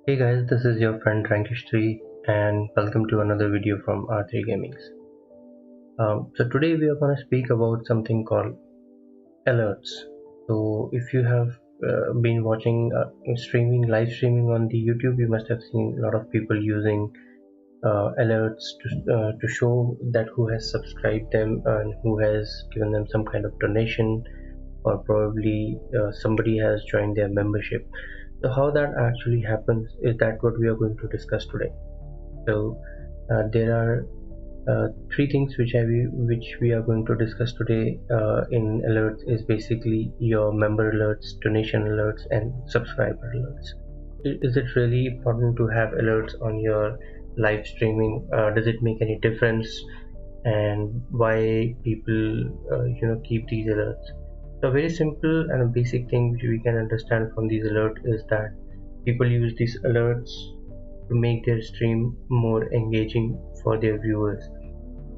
Hey guys, this is your friend Rankish3 and welcome to another video from R3 Gamings. So today we are going to speak about something called alerts. So if you have been watching live streaming on the YouTube, you must have seen a lot of people using alerts to show that who has subscribed them and who has given them some kind of donation, or probably somebody has joined their membership. So how that actually happens is that what we are going to discuss today. So there are three things which we are going to discuss today in alerts is basically your member alerts, donation alerts, and subscriber alerts. Is it really important to have alerts on your live streaming? Does it make any difference? And why people keep these alerts? So a very simple and a basic thing which we can understand from these alerts is that people use these alerts to make their stream more engaging for their viewers.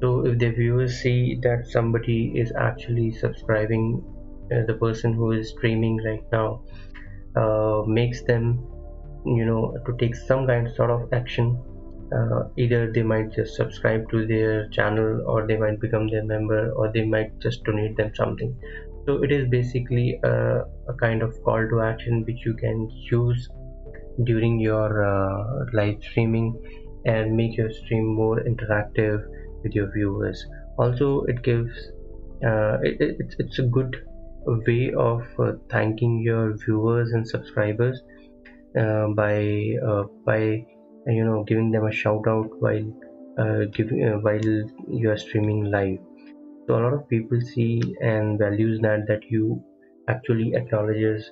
So if the viewers see that somebody is actually subscribing, the person who is streaming right now makes them to take some kind sort of action. Either they might just subscribe to their channel, or they might become their member, or they might just donate them something. So it is basically a kind of call to action which you can use during your live streaming and make your stream more interactive with your viewers. Also, it gives it's a good way of thanking your viewers and subscribers by giving them a shout out while you are streaming live. So a lot of people see and values that you actually acknowledges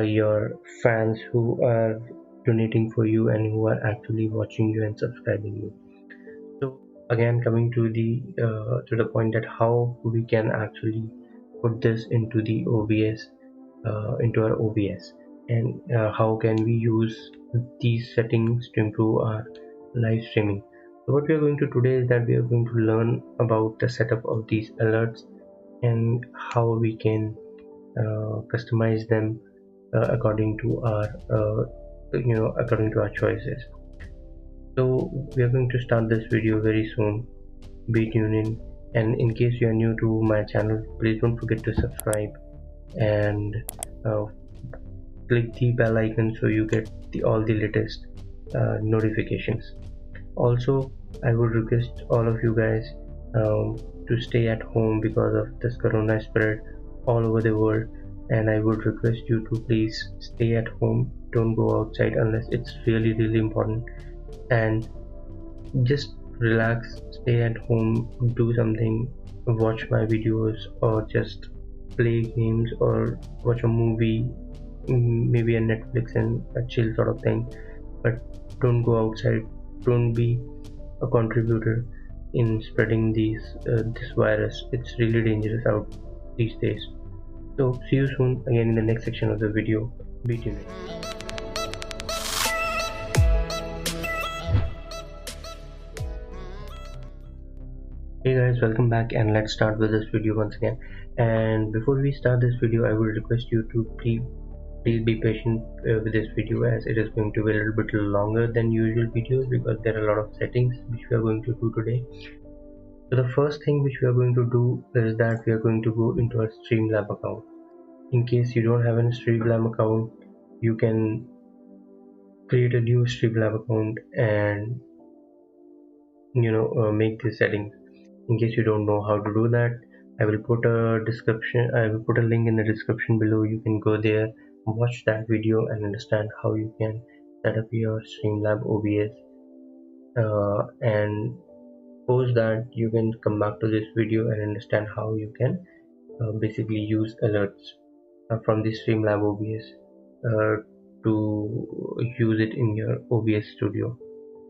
your fans who are donating for you and who are actually watching you and subscribing you. So again, coming to the point that how we can actually put this into the OBS, into our OBS, and how can we use these settings to improve our live streaming. So what we are going to today is that we are going to learn about the setup of these alerts and how we can customize them according to our choices. So we are going to start this video very soon. Be tuned in, and in case you are new to my channel, please don't forget to subscribe and click the bell icon so you get all the latest notifications. Also, I would request all of you guys to stay at home because of this corona spread all over the world, and I would request you to please stay at home. Don't go outside unless it's really important, and just relax, stay at home, do something, watch my videos, or just play games or watch a movie, maybe a Netflix and a chill sort of thing. But don't go outside, don't be a contributor in spreading this virus. It's really dangerous out these days. So see you soon again in the next section of the video. Be tuned in. Hey guys, welcome back, and let's start with this video once again. And before we start this video, I would request you to please be patient with this video, as it is going to be a little bit longer than usual videos because there are a lot of settings which we are going to do today. So the first thing which we are going to do is that we are going to go into our Streamlabs account. In case you don't have a Streamlabs account, you can create a new Streamlabs account and make the settings. In case you don't know how to do that, I will put a link in the description below. You can go there, watch that video, and understand how you can set up your Streamlabs OBS, and post that you can come back to this video and understand how you can basically use alerts from the Streamlabs OBS to use it in your OBS Studio.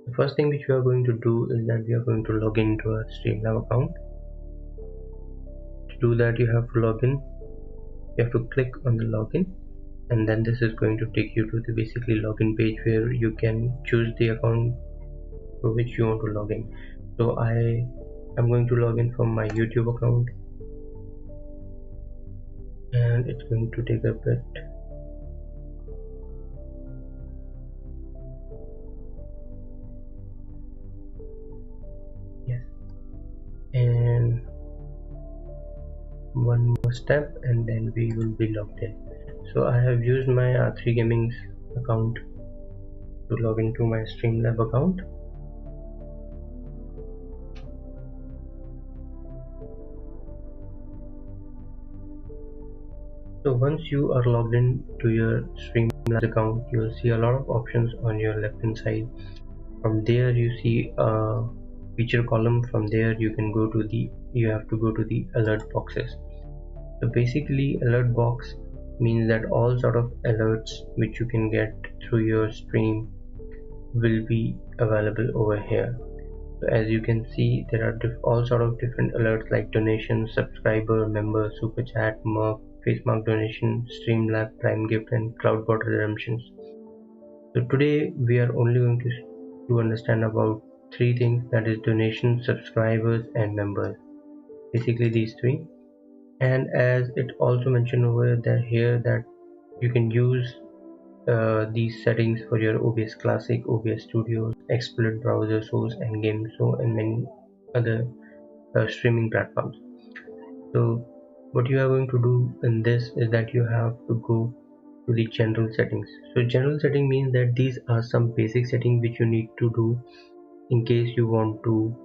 The first thing which we are going to do is that we are going to log into our Streamlabs account. To do that, you have to log in. You have to click on the login, and then this is going to take you to the basically login page where you can choose the account for which you want to log in. So I am going to log in from my YouTube account, and it's going to take a bit. one more step and then we will be logged in. So I have used my R3 Gaming's account to log into my Streamlabs account. So once you are logged in to your Streamlabs account, you will see a lot of options on your left hand side. From there you see a feature column. From there you have to go to the alert boxes. So basically alert box means that all sort of alerts which you can get through your stream will be available over here. So as you can see, there are all sort of different alerts like donation, subscriber, member, super chat, mark, face mark donation, Streamlabs, prime gift, and cloud bot redemptions. So today we are only going to understand about three things, that is donation, subscribers, and members. Basically these three. And as it also mentioned over here that you can use these settings for your OBS Classic, OBS Studio, Exploit browser source, and game show, and many other streaming platforms. So what you are going to do in this is that you have to go to the general settings. So general setting means that these are some basic settings which you need to do in case you want to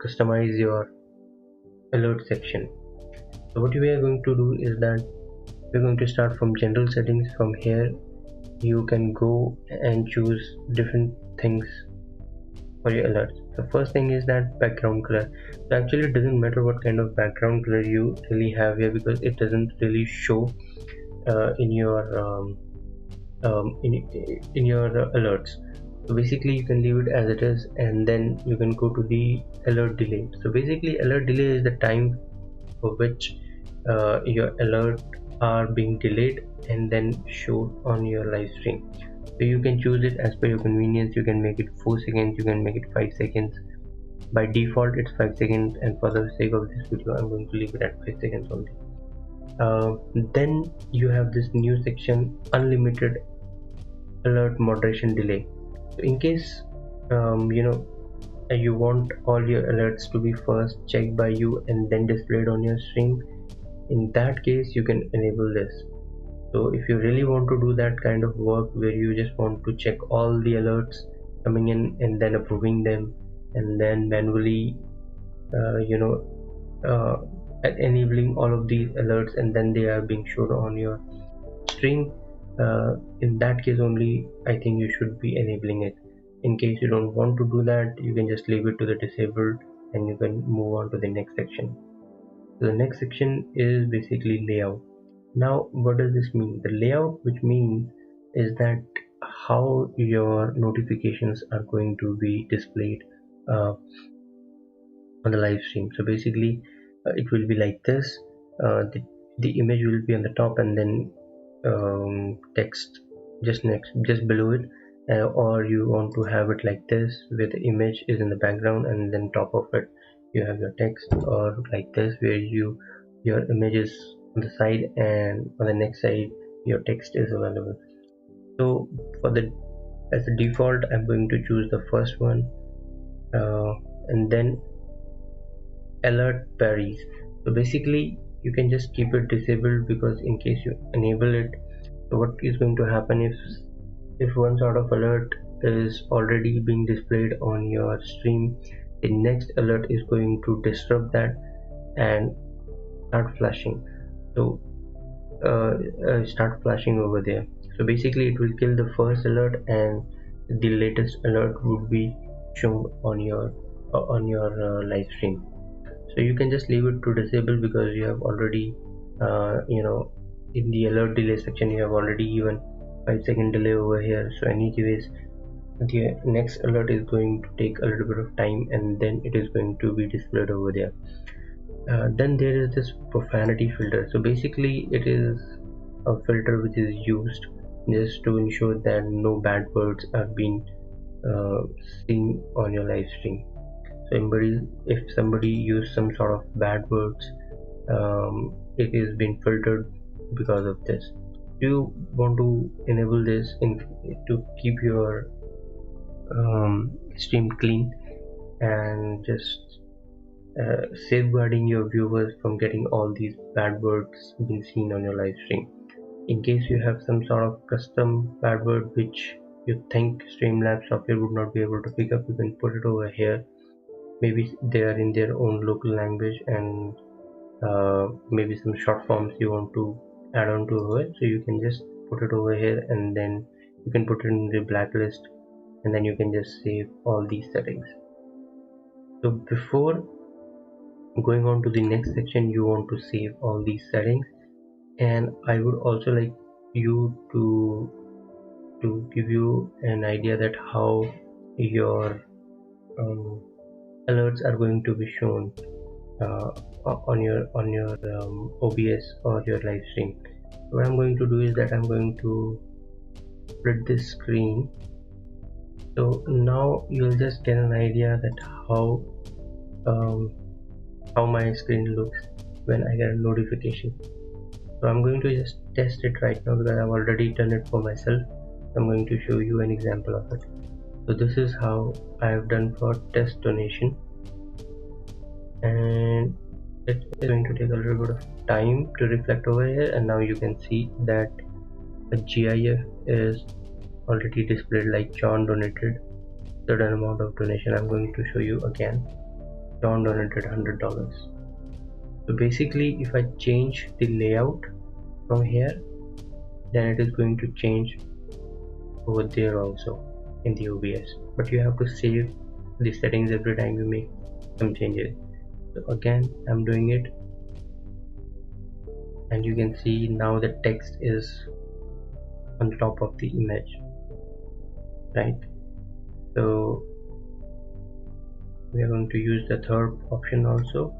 customize your alert section. So what we are going to do is that we're going to start from general settings. From here you can go and choose different things for your alerts. The first thing is that background color. So actually it doesn't matter what kind of background color you really have here, because it doesn't really show in your alerts. So basically you can leave it as it is, and then you can go to the alert delay. So basically alert delay is the time for which your alert are being delayed and then showed on your live stream. So you can choose it as per your convenience. You can make it 4 seconds, you can make it 5 seconds. By default it's 5 seconds, and for the sake of this video I'm going to leave it at 5 seconds only. Then you have this new section, unlimited alert moderation delay. So in case you want all your alerts to be first checked by you and then displayed on your stream, in that case you can enable this. So if you really want to do that kind of work where you just want to check all the alerts coming in and then approving them, and then manually enabling all of these alerts, and then they are being shown on your stream, in that case only I think you should be enabling it. In case you don't want to do that, you can just leave it to the disabled and you can move on to the next section. So the next section is basically layout. Now what does this mean? The layout, which means is that how your notifications are going to be displayed on the live stream. So basically it will be like this. The image will be on the top, and then text just below it, or you want to have it like this where the image is in the background and then top of it you have your text, or like this where your image is on the side and on the next side your text is available. So as a default I'm going to choose the first one, and then alert parries. So basically you can just keep it disabled, because in case you enable it, so what is going to happen if one sort of alert is already being displayed on your stream, the next alert is going to disrupt that and start flashing. So start flashing over there. So basically it will kill the first alert, and the latest alert would be shown on your live stream. So you can just leave it to disable, because you have already in the alert delay section you have already given 5-second delay over here. So anyways the next alert is going to take a little bit of time, and then it is going to be displayed over there. Then there is this profanity filter. So basically it is a filter which is used just to ensure that no bad words are being seen on your live stream. So if somebody used some sort of bad words, it is being filtered because of this. You want to enable this to keep your stream clean, and just safeguarding your viewers from getting all these bad words being seen on your live stream. In case you have some sort of custom bad word which you think Streamlabs software would not be able to pick up, you can put it over here. Maybe they are in their own local language, and maybe some short forms you want to add on to it, so you can just put it over here, and then you can put it in the blacklist, and then you can just save all these settings. So before going on to the next section, you want to save all these settings, and I would also like you to give you an idea that how your alerts are going to be shown on your OBS or your live stream. What I'm going to do is that I'm going to split this screen, so now you'll just get an idea that how my screen looks when I get a notification. So I'm going to just test it right now because I've already done it for myself. I'm going to show you an example of it. So this is how I have done for test donation, and it is going to take a little bit of time to reflect over here, and now you can see that the GIF is already displayed like John donated certain amount of donation. I'm going to show you again. John donated $100. So basically if I change the layout from here, then it is going to change over there also in the OBS, but you have to save the settings every time you make some changes. So again I'm doing it, and you can see now the text is on top of the image, right? So we are going to use the third option also,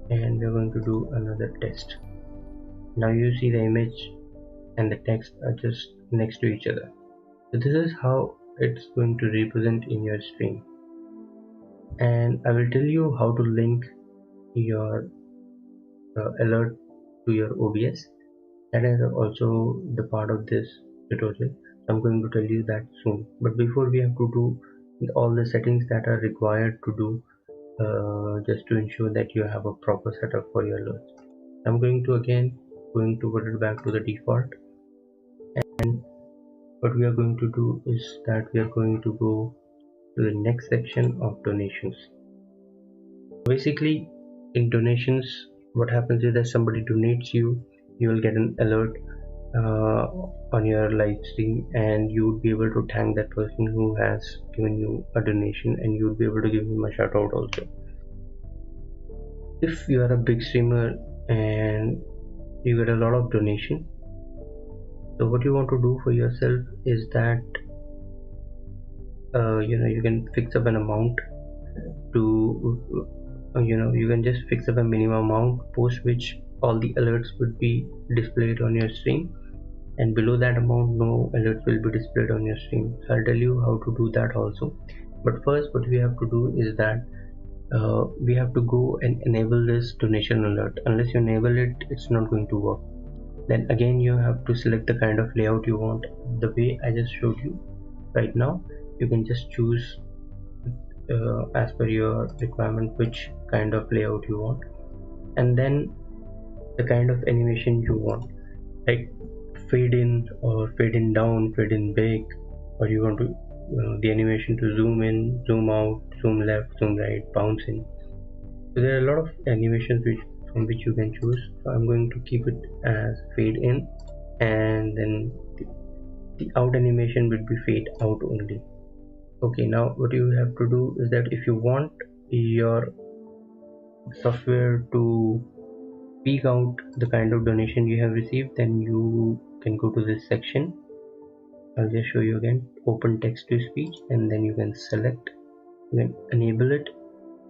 and we are going to do another test. Now you see the image and the text are just next to each other. So this is how it's going to represent in your stream, and I will tell you how to link your alert to your OBS. That is also the part of this tutorial. I'm going to tell you that soon, but before we have to do all the settings that are required to do just to ensure that you have a proper setup for your alerts. I'm going to put it back to the default, and what we are going to do is that we are going to go to the next section of donations. Basically in donations, what happens is that somebody donates you will get an alert on your live stream, and you would be able to thank that person who has given you a donation, and you would be able to give him a shout out also. If you are a big streamer and you get a lot of donation, so what you want to do for yourself is that you can fix up an amount to you can just fix up a minimum amount, post which all the alerts would be displayed on your stream, and below that amount no alerts will be displayed on your stream. So I'll tell you how to do that also, but first what we have to do is that we have to go and enable this donation alert. Unless you enable it, it's not going to work. Then again you have to select the kind of layout you want. The way I just showed you right now, you can just choose as per your requirement which kind of layout you want, and then the kind of animation you want, like fade in or fade in down, fade in big, or you want to the animation to zoom in, zoom out, zoom left, zoom right, bounce in. So there are a lot of animations from which you can choose. So I'm going to keep it as fade in, and then the out animation will be fade out only. Okay, now what you have to do is that if you want your software to speak out the kind of donation you have received, then you can go to this section. I'll just show you again. Open text to speech, and then you can select, you can enable it,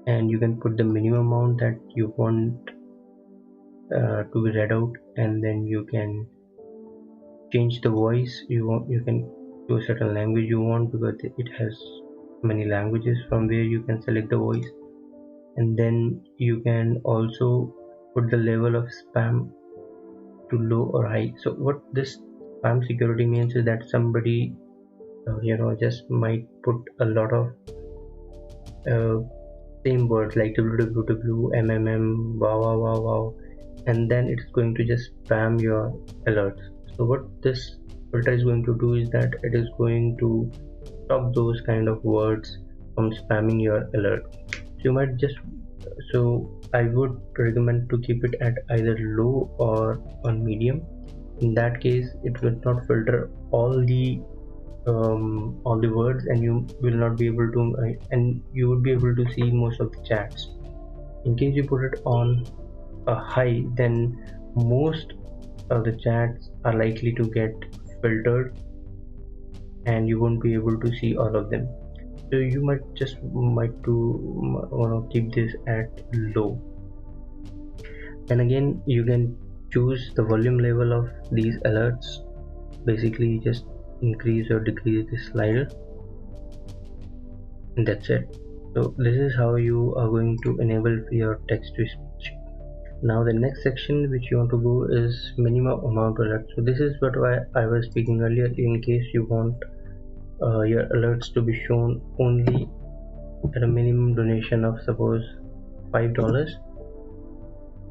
and you can put the minimum amount that you want to be read out, and then you can change the voice you want. You can do a certain language you want, because it has many languages from where you can select the voice, and then you can also put the level of spam to low or high. So what this spam security means is that somebody just might put a lot of same words like www, mmm, wow wow wow wow, and then it's going to just spam your alerts. So what this filter is going to do is that it is going to stop those kind of words from spamming your alert. So I would recommend to keep it at either low or on medium. In that case, it will not filter all the words, and you will not be able to and you would be able to see most of the chats. In case you put it on a high, then most of the chats are likely to get filtered and you won't be able to see all of them. So you might want to keep this at low. And again, you can choose the volume level of these alerts. Basically, just increase or decrease the slider, and that's it. So this is how you are going to enable your text to speech. Now the next section which you want to go is minimum amount alert. So this is what I was speaking earlier. In case you want your alerts to be shown only at a minimum donation of suppose $5,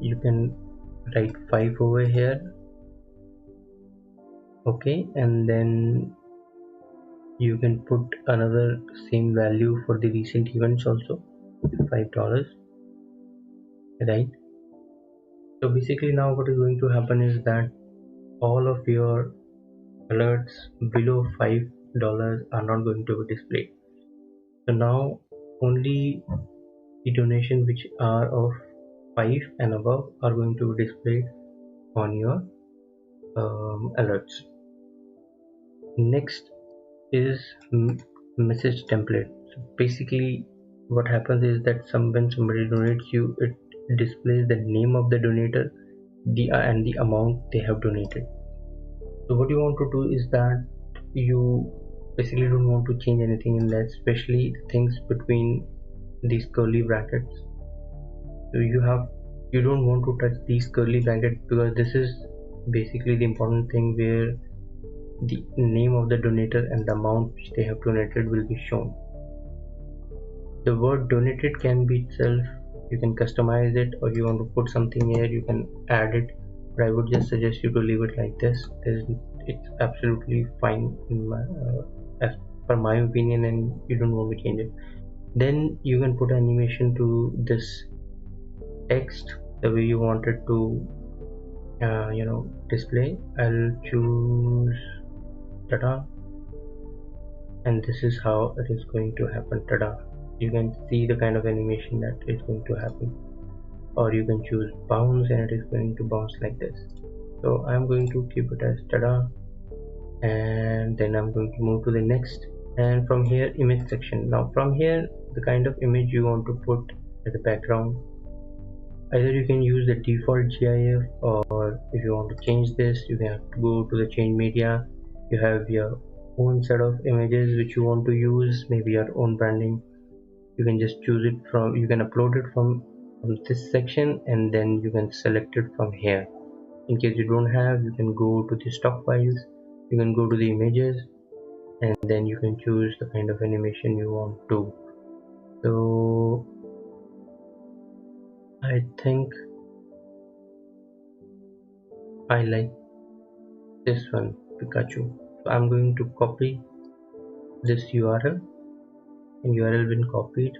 you can write 5 over here. Okay, and then you can put another same value for the recent events also, $5, right? So basically now what is going to happen is that all of your alerts below $5 are not going to be displayed. So now only the donation which are of 5 and above are going to be displayed on your alerts. Next is message template. So basically what happens is that when somebody donates you, it displays the name of the donator, and the amount they have donated. So what you want to do is that you basically don't want to change anything in that, especially things between these curly brackets. So you don't want to touch these curly brackets, because this is basically the important thing where the name of the donator and the amount which they have donated will be shown. The word donated can be itself, you can customize it, or you want to put something here, you can add it, but I would just suggest you to leave it like this. It's absolutely fine in as per my opinion, and you don't want to change it. Then you can put animation to this text the way you want it to display. I'll choose tada, and this is how it is going to happen. Tada, you can see the kind of animation that is going to happen. Or you can choose bounce, and it is going to bounce like this. So I'm going to keep it as tada, and then I'm going to move to the next, and from here image section. Now from here, the kind of image you want to put as a background, either you can use the default GIF, or if you want to change this, you have to go to the change media. You have your own set of images which you want to use, maybe your own branding. You can just choose it from, you can upload it from this section, and then you can select it from here. In case you don't have, you can go to the stock files, you can go to the images, and then you can choose the kind of animation you want to. So I think I like this one, Pikachu. So I'm going to copy this URL, and URL been copied,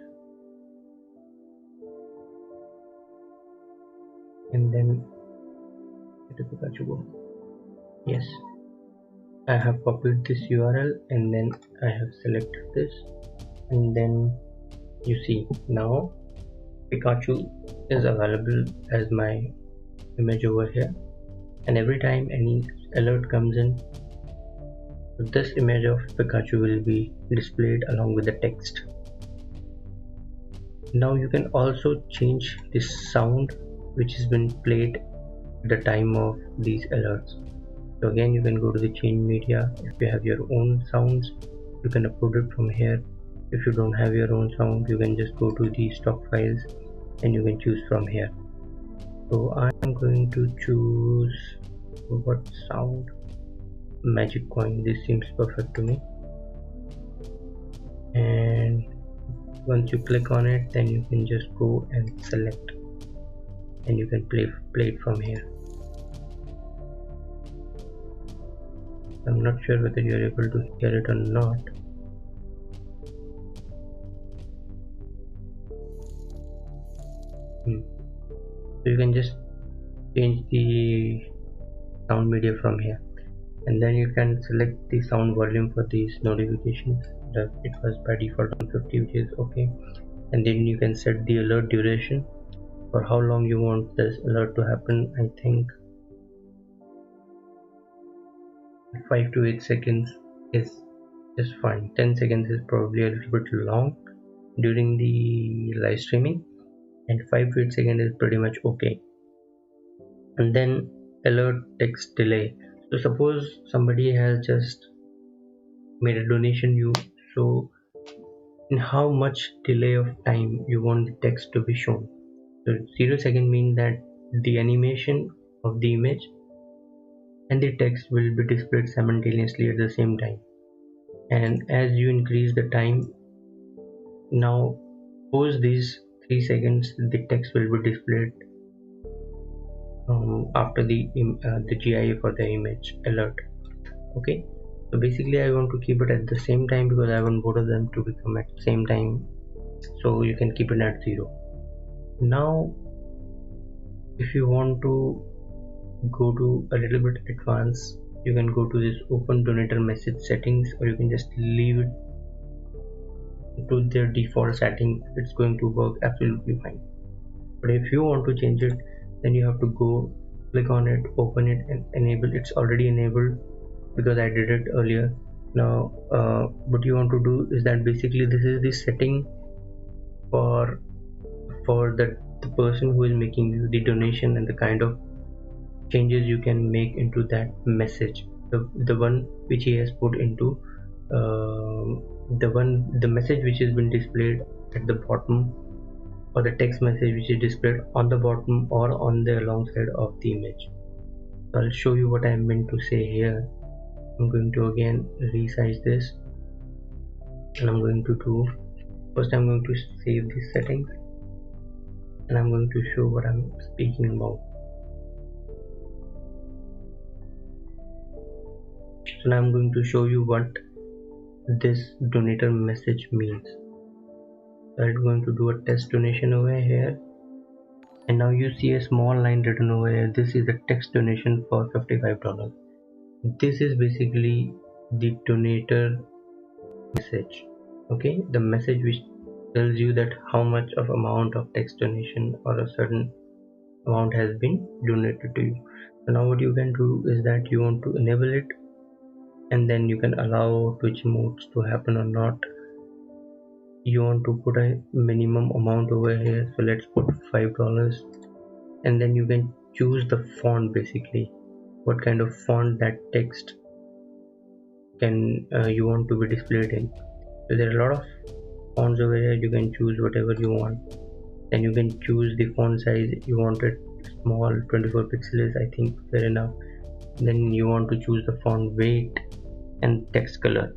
and then let the Pikachu go. Yes, I have copied this URL, and then I have selected this, and then you see now Pikachu is available as my image over here, and every time any alert comes in, this image of Pikachu will be displayed along with the text. Now you can also change the sound which has been played at the time of these alerts. So again, you can go to the change media. If you have your own sounds, you can upload it from here. If you don't have your own sound, you can just go to the stock files and you can choose from here. So I'm going to choose what sound, magic coin. This seems perfect to me, and Once you click on it, then you can just go and select, and you can play it from here. I'm not sure whether you're able to hear it or not. So you can just change the sound media from here, and then you can select the sound volume for these notifications. It was by default on 50, which is okay. And then you can set the alert duration for how long you want this alert to happen. I think 5 to 8 seconds is just fine. 10 seconds is probably a little bit long during the live streaming, and 5 to 8 seconds is pretty much okay. And then alert text delay. So suppose somebody has just made a donation, so in how much delay of time you want the text to be shown. So 0 second means that the animation of the image and the text will be displayed simultaneously at the same time. And as you increase the time, now post these 3 seconds, the text will be displayed after the GIF or the image alert. Okay, so basically I want to keep it at the same time because I want both of them to become at the same time, so you can keep it at 0. Now if you want to go to a little bit advanced, you can go to this open donator message settings, or you can just leave it to their default setting. It's going to work absolutely fine. But if you want to change it, then you have to go click on it, open it, and enable. It's already enabled because I did it earlier. Now what you want to do is that basically this is the setting for the person who is making you the donation, and the kind of changes you can make into that message, the one which he has put into the message which has been displayed at the bottom, or the text message which is displayed on the bottom or on the alongside of the image. So I'll show you what I meant to say here. I'm going to again resize this, and I'm going to do, first I'm going to save these settings, and I'm going to show what I'm speaking about. So now I'm going to show you what this donator message means. So I'm going to do a test donation over here, and now you see a small line written over here. This is a text donation for $55. This is basically the donator message. Okay, the message which tells you that how much of amount of text donation or a certain amount has been donated to you. So now what you can do is that you want to enable it, and then you can allow Twitch modes to happen or not. You want to put a minimum amount over here, so let's put $5, and then you can choose the font, basically what kind of font that text can you want to be displayed in. So there are a lot of fonts over here. You can choose whatever you want. Then you can choose the font size. You want it small, 24 pixels, I think fair enough. Then you want to choose the font weight and text color.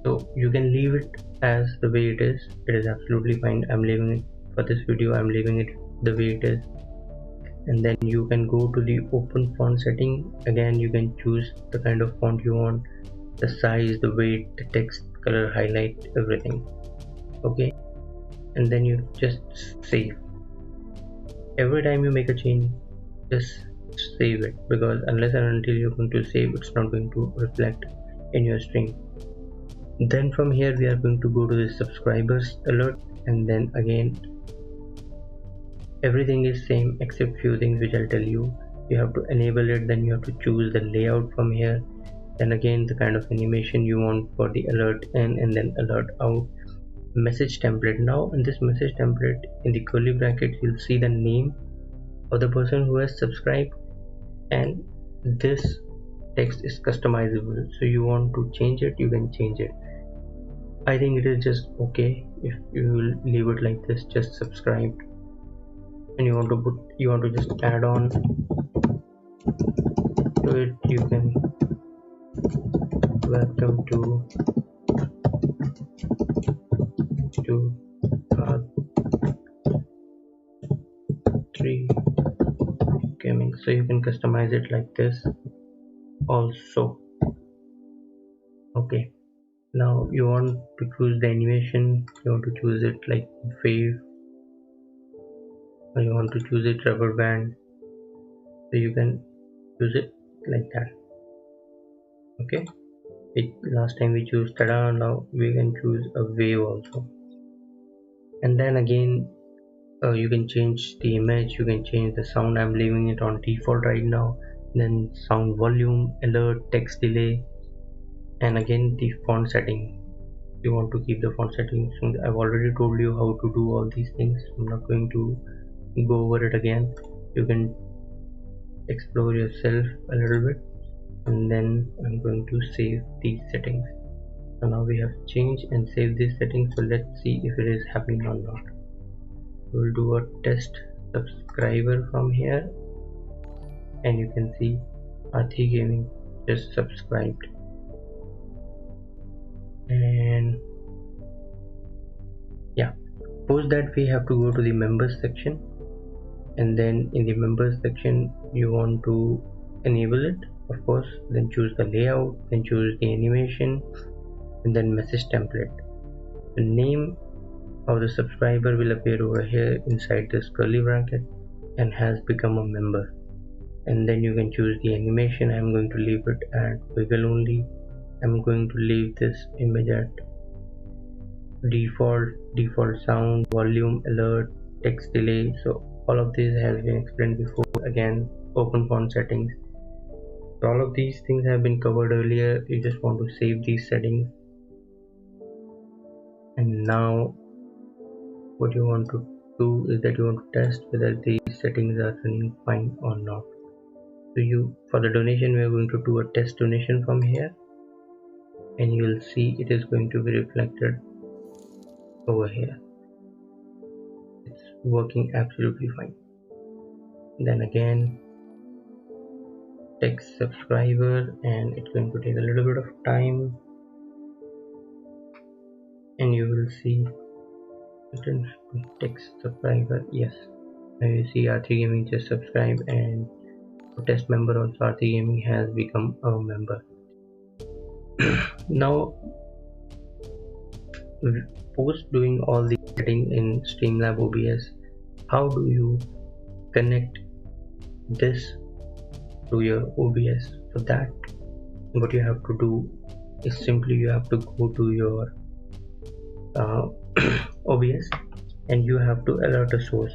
So you can leave it as the way it is. It is absolutely fine. I'm leaving it for this video. I'm leaving it the way it is. And then you can go to the open font setting. Again, you can choose the kind of font you want, the size, the weight, the text color, highlight, everything. Okay, and then you just save. Every time you make a change, just save it, because unless and until you're going to save, it's not going to reflect in your stream. Then from here we are going to go to the subscribers alert, and then again everything is same except few things which I'll tell you. You have to enable it, then you have to choose the layout from here, and again the kind of animation you want for the alert in, and then alert out. Message template. Now in this message template, in the curly bracket, you'll see the name of the person who has subscribed, and this text is customizable, so you want to change it, you can change it. I think it is just okay if you will leave it like this, just subscribed, and you want to just add on to it. You can welcome to 3 gaming. So you can customize it like this also. Okay, now you want to choose the animation, you want to choose it like wave, or you want to choose it rubber band, so you can choose it like that. Okay, last time we choose tada, now we can choose a wave also. And then again you can change the image, you can change the sound. I'm leaving it on default right now. Then sound volume, alert, text delay, and again the font setting. You want to keep the font settings. I've already told you how to do all these things. I'm not going to go over it again. You can explore yourself a little bit, and then I'm going to save these settings. So now we have changed and saved these settings. So let's see if it is happening or not. We'll do a test subscriber from here, and you can see RT Gaming just subscribed. And yeah, post that we have to go to the members section, and then in the members section you want to enable it, of course, then choose the layout, then choose the animation, and then message template. The name of the subscriber will appear over here inside this curly bracket and has become a member. And then you can choose the animation. I'm going to leave it at wiggle only. I'm going to leave this image at default sound, volume, alert, text delay. So all of this has been explained before. Again, open font settings. So all of these things have been covered earlier. You just want to save these settings. And now what you want to do is that you want to test whether these settings are running fine or not. So for the donation, we are going to do a test donation from here, and you will see it is going to be reflected over here. It's working absolutely fine. Then again, text subscriber, and it's going to take a little bit of time, and you will see text subscriber. Yes, now you see RT Gaming just subscribed, and for test member also RT Gaming has become a member. Now post doing all the setting in Streamlabs OBS, how do you connect this to your OBS? For that, what you have to do is simply you have to go to your OBS and you have to alert a source.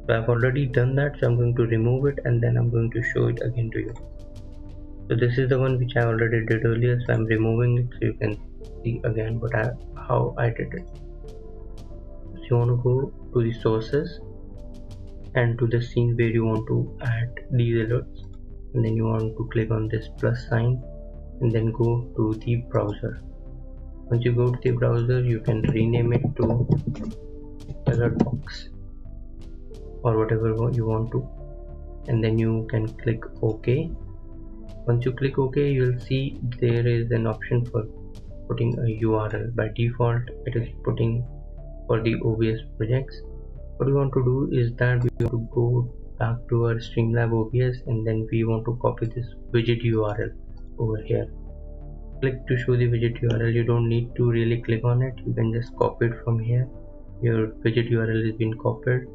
So I've already done that, so I'm going to remove it and then I'm going to show it again to you. So this is the one which I already did earlier, so I'm removing it so you can see again how I did it. So you want to go to the sources and to the scene where you want to add these alerts, and then you want to click on this plus sign and then go to the browser. Once you go to the browser, you can rename it to alert box or whatever you want to, and then you can click OK. Once you click OK, you will see there is an option for putting a URL. By default, it is putting for the OBS projects. What we want to do is that we want to go back to our Streamlabs OBS, and then we want to copy this widget URL over here. Click to show the widget URL. You don't need to really click on it, you can just copy it from here. Your widget URL has been copied.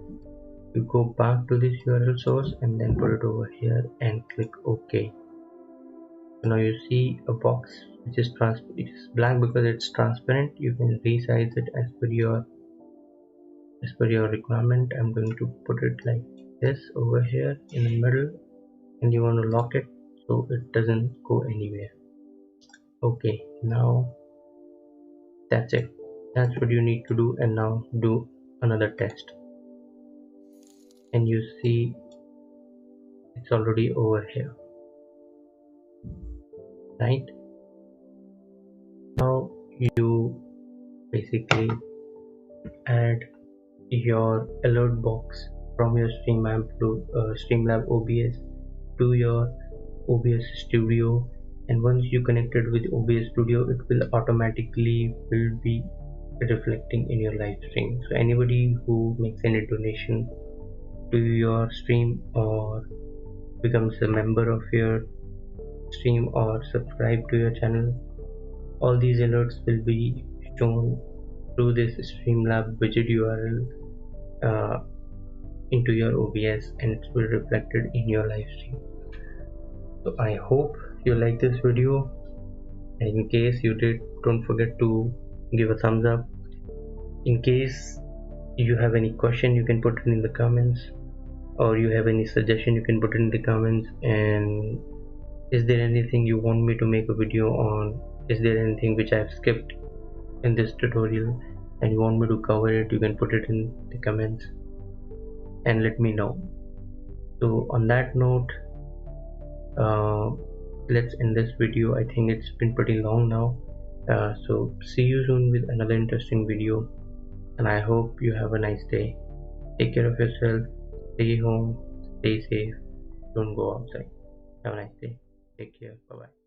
You go back to this URL source and then put it over here and click OK. So now you see a box which is it is black because it's transparent. You can resize it as per your requirement. I'm going to put it like this over here in the middle, and you want to lock it so it doesn't go anywhere. Okay, now that's it. That's what you need to do. And now do another test, and you see it's already over here, right? Now you basically add your alert box from your Streamlabs OBS to your OBS Studio, and once you connect it with OBS Studio, it will automatically be reflecting in your live stream. So anybody who makes any donation to your stream or becomes a member of your stream or subscribe to your channel, all these alerts will be shown through this Streamlabs widget URL into your OBS, and it will be reflected in your live stream. So I hope you like this video. In case you did, don't forget to give a thumbs up. In case you have any question, you can put it in the comments, or you have any suggestion, you can put it in the comments. And is there anything you want me to make a video on? Is there anything which I have skipped in this tutorial and you want me to cover it? You can put it in the comments and let me know. So on that note, let's end this video. I think it's been pretty long now. So see you soon with another interesting video, and I hope you have a nice day. Take care of yourself, stay home, stay safe, don't go outside. Have a nice day. Take care. Bye bye.